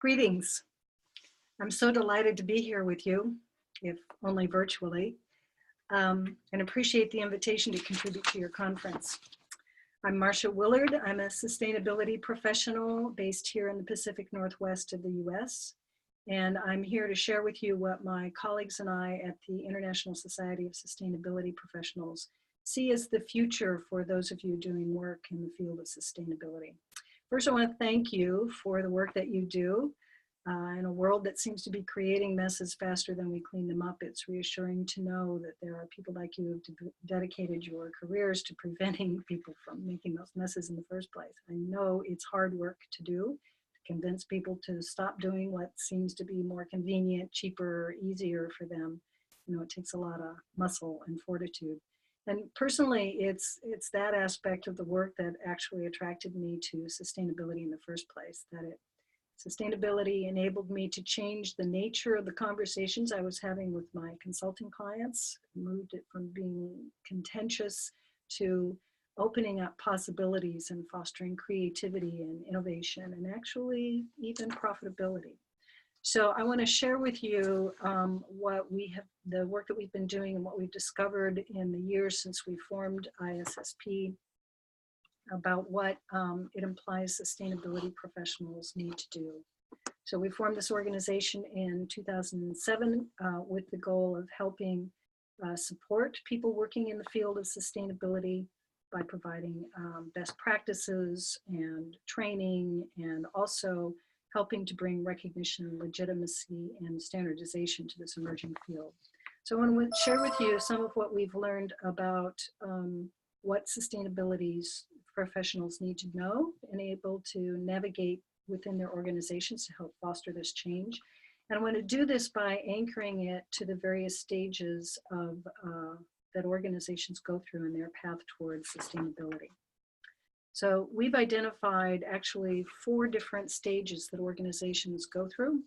Greetings. I'm so delighted to be here with you, if only virtually, and appreciate the invitation to contribute to your conference. I'm Marsha Willard. I'm a sustainability professional based here in the Pacific Northwest of the US, and I'm here to share with you what my colleagues and I at the International Society of Sustainability Professionals see as the future for those of you doing work in the field of sustainability. First, I want to thank you for the work that you do. In a world that seems to be creating messes faster than we clean them up, it's reassuring to know that there are people like you who've dedicated your careers to preventing people from making those messes in the first place. I know it's hard work to do, to convince people to stop doing what seems to be more convenient, cheaper, easier for them. You know, it takes a lot of muscle and fortitude. And personally, it's that aspect of the work that actually attracted me to sustainability in the first place, Sustainability enabled me to change the nature of the conversations I was having with my consulting clients, moved it from being contentious to opening up possibilities and fostering creativity and innovation and actually even profitability. So I want to share with you the work that we've been doing and what we've discovered in the years since we formed ISSP about what it implies sustainability professionals need to do. So we formed this organization in 2007 with the goal of helping support people working in the field of sustainability by providing best practices and training, and also helping to bring recognition, legitimacy, and standardization to this emerging field. So I want to share with you some of what we've learned about what sustainability professionals need to know and able to navigate within their organizations to help foster this change. And I want to do this by anchoring it to the various stages of that organizations go through in their path towards sustainability. So we've identified actually 4 different stages that organizations go through.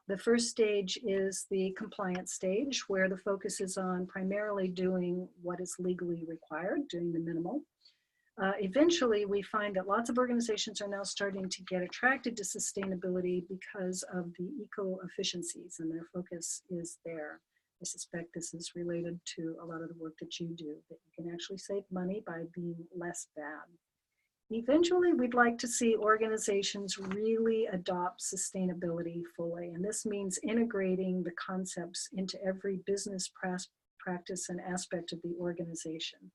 The first stage is the compliance stage, where the focus is on primarily doing what is legally required, doing the minimal. Eventually, we find that lots of organizations are now starting to get attracted to sustainability because of the eco-efficiencies, and their focus is there. I suspect this is related to a lot of the work that you do, that you can actually save money by being less bad. Eventually, we'd like to see organizations really adopt sustainability fully, and this means integrating the concepts into every business practice and aspect of the organization.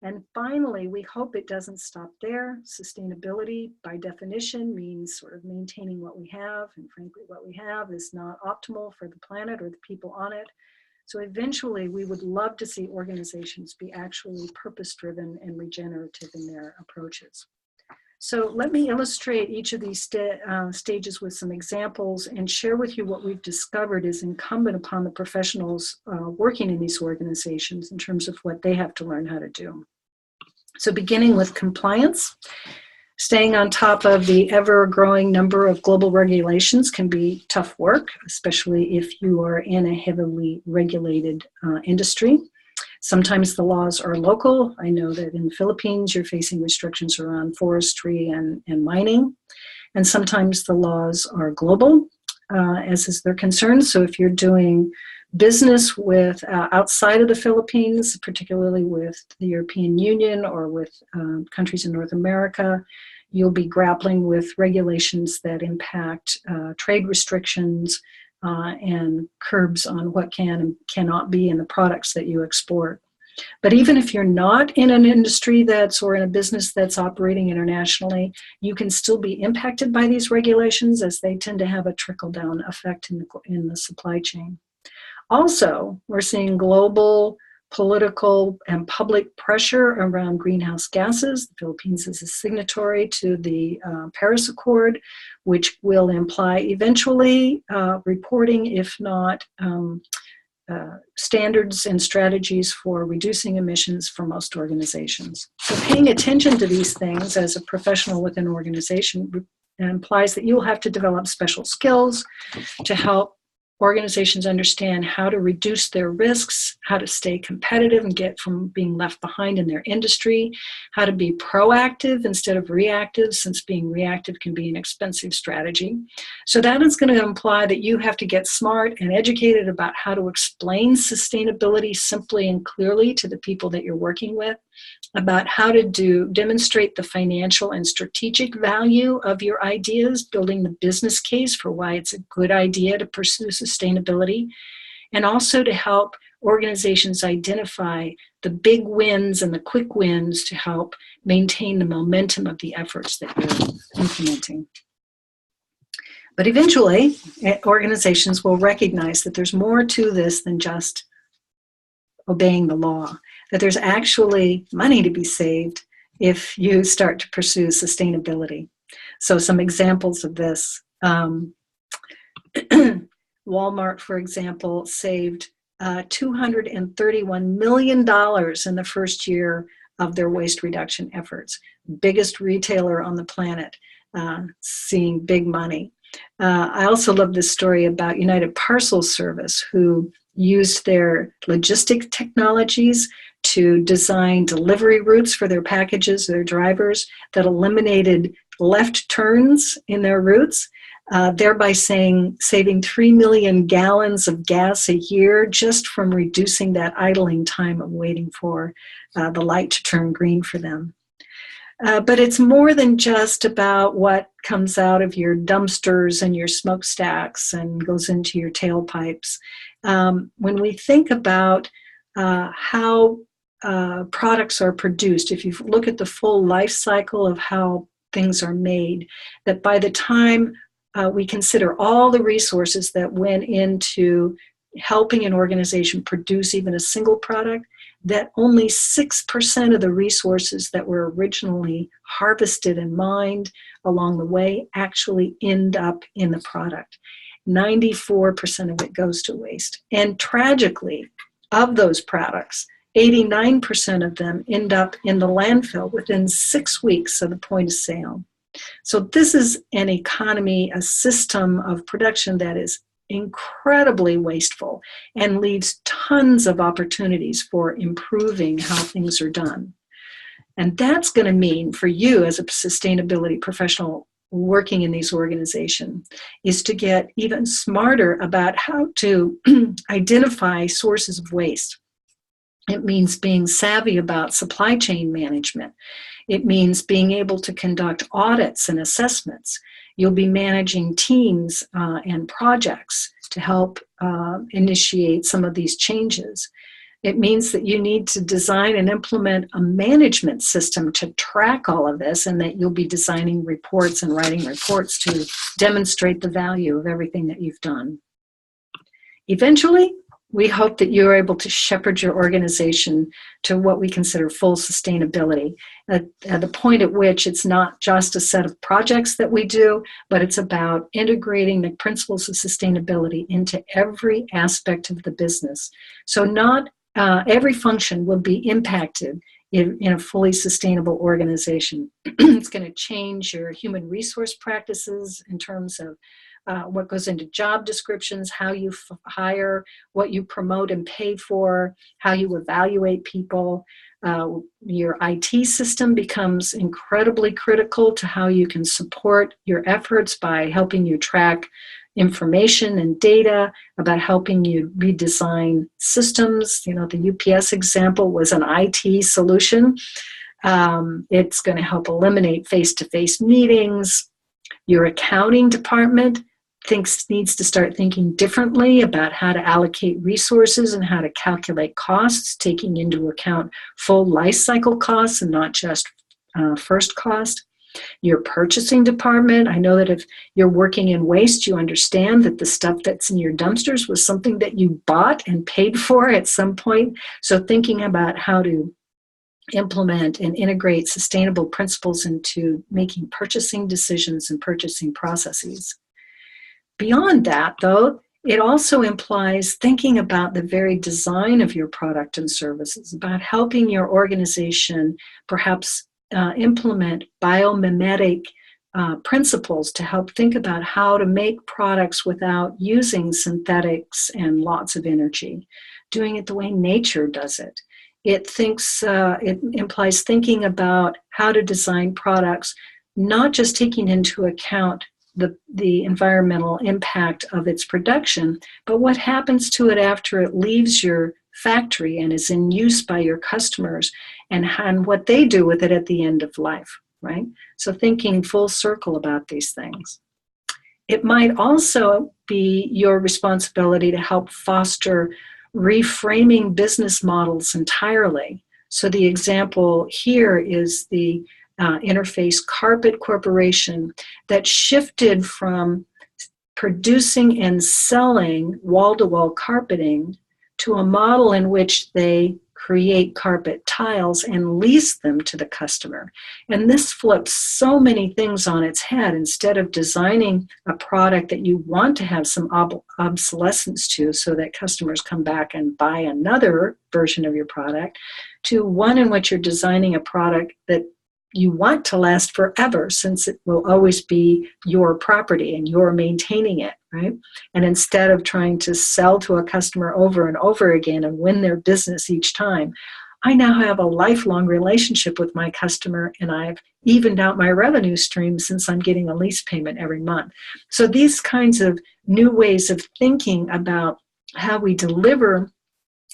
And finally, we hope it doesn't stop there. Sustainability, by definition, means sort of maintaining what we have, and frankly, what we have is not optimal for the planet or the people on it. So eventually, we would love to see organizations be actually purpose-driven and regenerative in their approaches. So let me illustrate each of these stages with some examples and share with you what we've discovered is incumbent upon the professionals working in these organizations in terms of what they have to learn how to do. So beginning with compliance, staying on top of the ever-growing number of global regulations can be tough work, especially if you are in a heavily regulated industry. Sometimes the laws are local. I know that in the Philippines, you're facing restrictions around forestry and mining. And sometimes the laws are global, as is their concern. So if you're doing business with outside of the Philippines, particularly with the European Union or with countries in North America, you'll be grappling with regulations that impact trade restrictions, and curbs on what can and cannot be in the products that you export. But even if you're not in an industry or in a business that's operating internationally, you can still be impacted by these regulations, as they tend to have a trickle-down effect in the supply chain. Also, we're seeing global political and public pressure around greenhouse gases. The Philippines is a signatory to the Paris Accord, which will imply eventually reporting, if not standards and strategies for reducing emissions for most organizations. So paying attention to these things as a professional within an organization implies that you'll have to develop special skills to help organizations understand how to reduce their risks, how to stay competitive and get from being left behind in their industry, how to be proactive instead of reactive, since being reactive can be an expensive strategy. So that is going to imply that you have to get smart and educated about how to explain sustainability simply and clearly to the people that you're working with, about how to demonstrate the financial and strategic value of your ideas, building the business case for why it's a good idea to pursue sustainability, and also to help organizations identify the big wins and the quick wins to help maintain the momentum of the efforts that you're implementing. But eventually, organizations will recognize that there's more to this than just obeying the law, that there's actually money to be saved if you start to pursue sustainability. So some examples of this. Walmart, for example, saved $231 million in the first year of their waste reduction efforts. Biggest retailer on the planet, seeing big money. I also love this story about United Parcel Service, who used their logistic technologies to design delivery routes for their packages, their drivers, that eliminated left turns in their routes, thereby saving 3 million gallons of gas a year just from reducing that idling time of waiting for the light to turn green for them. But it's more than just about what comes out of your dumpsters and your smokestacks and goes into your tailpipes. When we think about how products are produced, if you look at the full life cycle of how things are made, that by the time we consider all the resources that went into helping an organization produce even a single product, that only 6% of the resources that were originally harvested and mined along the way actually end up in the product. 94% of it goes to waste. And tragically, of those products, 89% of them end up in the landfill within 6 weeks of the point of sale. So this is an economy, a system of production that is incredibly wasteful and leaves tons of opportunities for improving how things are done. And that's going to mean for you as a sustainability professional working in these organizations is to get even smarter about how to identify sources of waste. It means being savvy about supply chain management. It means being able to conduct audits and assessments. You'll be managing teams and projects to help initiate some of these changes. It means that you need to design and implement a management system to track all of this, and that you'll be designing reports and writing reports to demonstrate the value of everything that you've done. Eventually, we hope that you're able to shepherd your organization to what we consider full sustainability, at the point at which it's not just a set of projects that we do, but it's about integrating the principles of sustainability into every aspect of the business. So not every function will be impacted in a fully sustainable organization. It's going to change your human resource practices in terms of what goes into job descriptions, how you hire, what you promote and pay for, how you evaluate people. Your IT system becomes incredibly critical to how you can support your efforts by helping you track information and data, about helping you redesign systems. You know, the UPS example was an IT solution. It's going to help eliminate face-to-face meetings. Your accounting department needs to start thinking differently about how to allocate resources and how to calculate costs, taking into account full life cycle costs and not just first cost. Your purchasing department, I know that if you're working in waste, you understand that the stuff that's in your dumpsters was something that you bought and paid for at some point. So thinking about how to implement and integrate sustainable principles into making purchasing decisions and purchasing processes. Beyond that, though, it also implies thinking about the very design of your product and services, about helping your organization perhaps implement biomimetic principles to help think about how to make products without using synthetics and lots of energy, doing it the way nature does it. It implies thinking about how to design products, not just taking into account the environmental impact of its production, but what happens to it after it leaves your factory and is in use by your customers, and what they do with it at the end of life, right? So thinking full circle about these things. It might also be your responsibility to help foster reframing business models entirely. So the example here is the Interface Carpet Corporation that shifted from producing and selling wall-to-wall carpeting to a model in which they create carpet tiles and lease them to the customer. And this flips so many things on its head. Instead of designing a product that you want to have some obsolescence to so that customers come back and buy another version of your product, to one in which you're designing a product that you want to last forever, since it will always be your property and you're maintaining it, right? And instead of trying to sell to a customer over and over again and win their business each time, I now have a lifelong relationship with my customer, and I've evened out my revenue stream since I'm getting a lease payment every month. So these kinds of new ways of thinking about how we deliver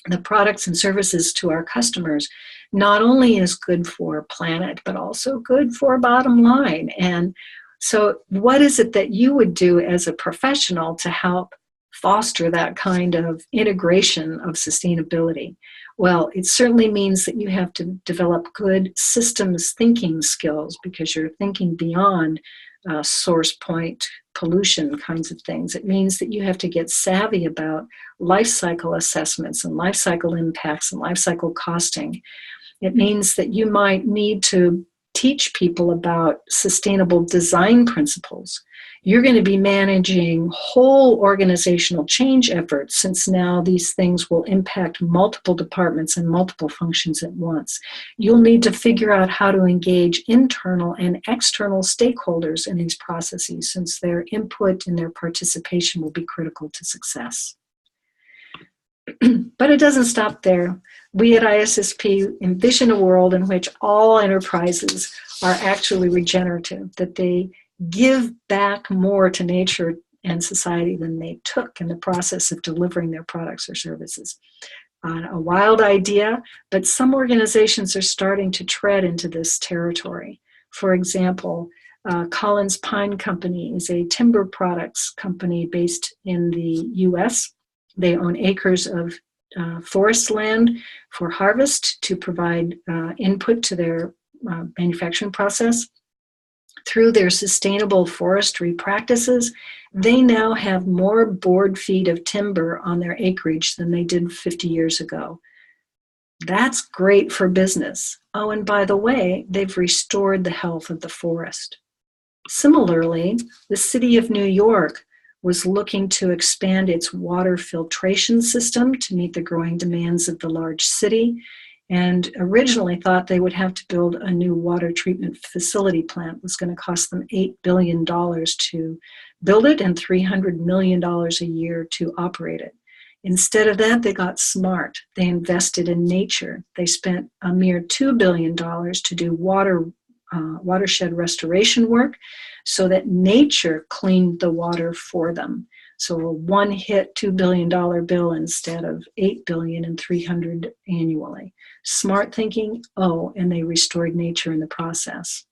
the products and services to our customers not only is good for planet, but also good for bottom line. And so what is it that you would do as a professional to help foster that kind of integration of sustainability? Well, it certainly means that you have to develop good systems thinking skills, because you're thinking beyond source point pollution kinds of things. It means that you have to get savvy about life cycle assessments and life cycle impacts and life cycle costing. It means that you might need to teach people about sustainable design principles. You're going to be managing whole organizational change efforts, since now these things will impact multiple departments and multiple functions at once. You'll need to figure out how to engage internal and external stakeholders in these processes, since their input and their participation will be critical to success. But it doesn't stop there. We at ISSP envision a world in which all enterprises are actually regenerative, that they give back more to nature and society than they took in the process of delivering their products or services. A wild idea, but some organizations are starting to tread into this territory. For example, Collins Pine Company is a timber products company based in the US. They own acres of forest land for harvest to provide input to their manufacturing process. Through their sustainable forestry practices, they now have more board feet of timber on their acreage than they did 50 years ago. That's great for business. Oh, and by the way, they've restored the health of the forest. Similarly, the city of New York was looking to expand its water filtration system to meet the growing demands of the large city, and originally thought they would have to build a new water treatment facility plant. It was going to cost them $8 billion to build it and $300 million a year to operate it. Instead of that, they got smart. They invested in nature. They spent a mere $2 billion to do watershed restoration work, so that nature cleaned the water for them. So a one-hit $2 billion bill instead of $8 billion and $300 annually. Smart thinking, and they restored nature in the process.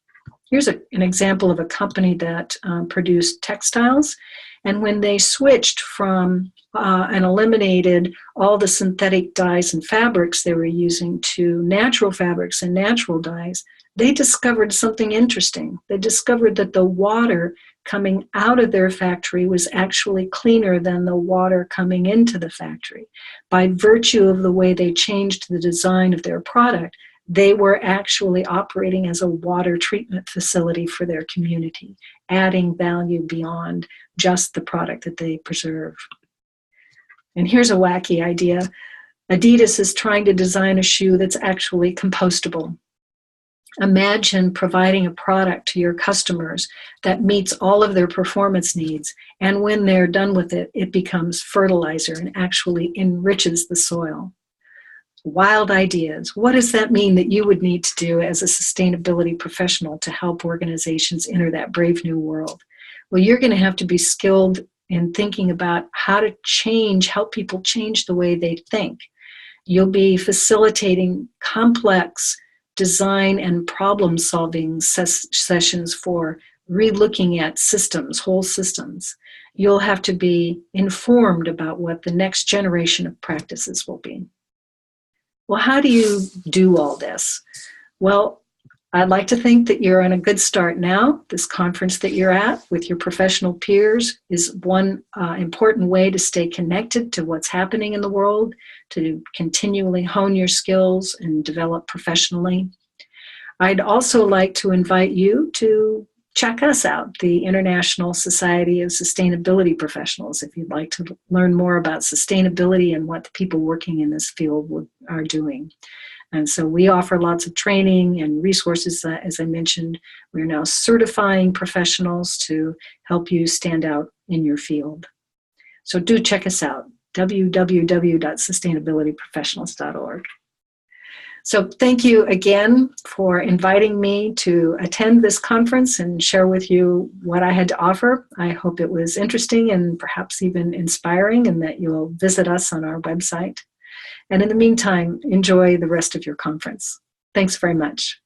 Here's an example of a company that produced textiles. And when they switched from and eliminated all the synthetic dyes and fabrics they were using to natural fabrics and natural dyes, they discovered something interesting. They discovered that the water coming out of their factory was actually cleaner than the water coming into the factory. By virtue of the way they changed the design of their product, they were actually operating as a water treatment facility for their community, adding value beyond just the product that they preserve. And here's a wacky idea. Adidas is trying to design a shoe that's actually compostable. Imagine providing a product to your customers that meets all of their performance needs, and when they're done with it, it becomes fertilizer and actually enriches the soil. Wild ideas. What does that mean that you would need to do as a sustainability professional to help organizations enter that brave new world? Well, you're going to have to be skilled in thinking about how to help people change the way they think. You'll be facilitating complex design and problem-solving sessions for re-looking at systems, whole systems. You'll have to be informed about what the next generation of practices will be. Well, how do you do all this? Well, I'd like to think that you're on a good start now. This conference that you're at with your professional peers is one important way to stay connected to what's happening in the world, to continually hone your skills and develop professionally. I'd also like to invite you to check us out, the International Society of Sustainability Professionals, if you'd like to learn more about sustainability and what the people working in this field are doing. And so we offer lots of training and resources. As I mentioned, we're now certifying professionals to help you stand out in your field. So do check us out, www.sustainabilityprofessionals.org. So thank you again for inviting me to attend this conference and share with you what I had to offer. I hope it was interesting and perhaps even inspiring, and that you'll visit us on our website. And in the meantime, enjoy the rest of your conference. Thanks very much.